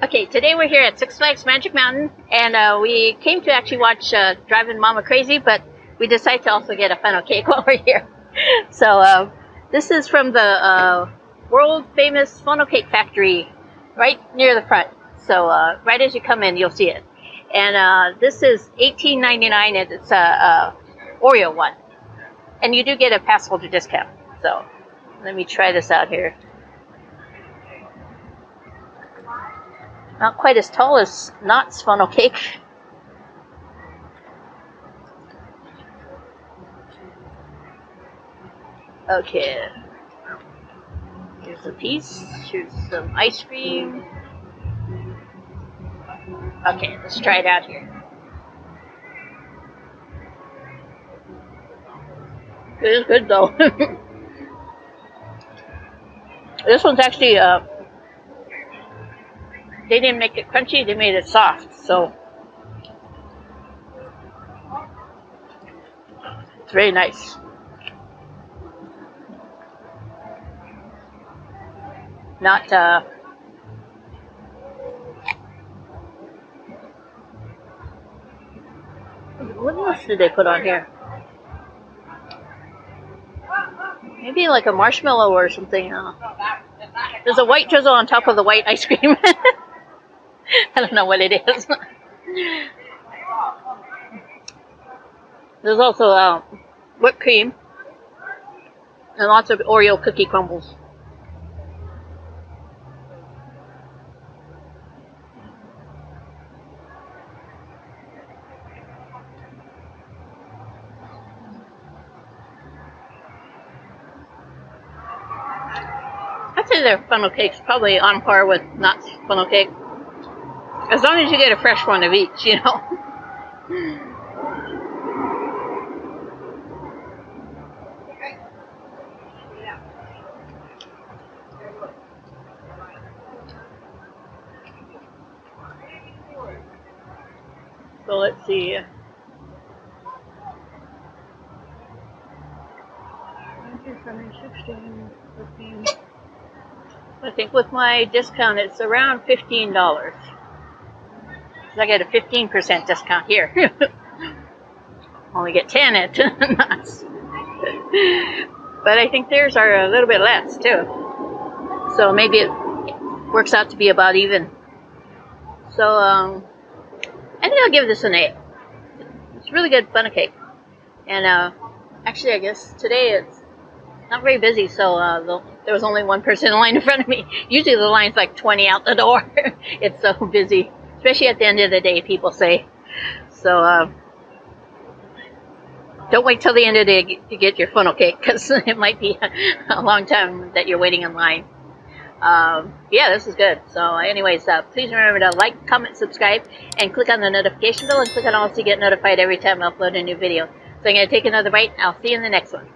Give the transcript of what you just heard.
Okay, today we're here at Six Flags Magic Mountain, and we came to actually watch Driving Mama Crazy, but we decided to also get a funnel cake while we're here. So this is from the world famous funnel cake factory right near the front. So right as you come in, you'll see it. And this is $18.99, and it's a Oreo one. And you do get a pass holder discount. So let me try this out here. Not quite as tall as Knott's funnel cake. Okay. Here's a piece. Here's some ice cream. Okay, let's try it out here. It is good though. This one's actually, they didn't make it crunchy, they made it soft, so it's very nice. Not, what else did they put on here? Maybe like a marshmallow or something. There's a white drizzle on top of the white ice cream. I don't know what it is. There's also whipped cream and lots of Oreo cookie crumbles. I'd say their funnel cake's probably on par with Knott's funnel cake. As long as you get a fresh one of each, you know. So let's see. I think with my discount it's around $15. I get a 15% discount here. Only get 10 at Knott's. But I think theirs are a little bit less too. So maybe it works out to be about even. So I think I'll give this an 8. It's really good funnel cake. And actually I guess today it's not very busy, so there was only one person in line in front of me. Usually the line's like 20 out the door. It's so busy. Especially at the end of the day, people say. So don't wait till the end of the day to get your funnel cake, because it might be a long time that you're waiting in line. Yeah, this is good. So anyways, please remember to like, comment, subscribe, and click on the notification bell, and click on all to get notified every time I upload a new video. So I'm going to take another bite, and I'll see you in the next one.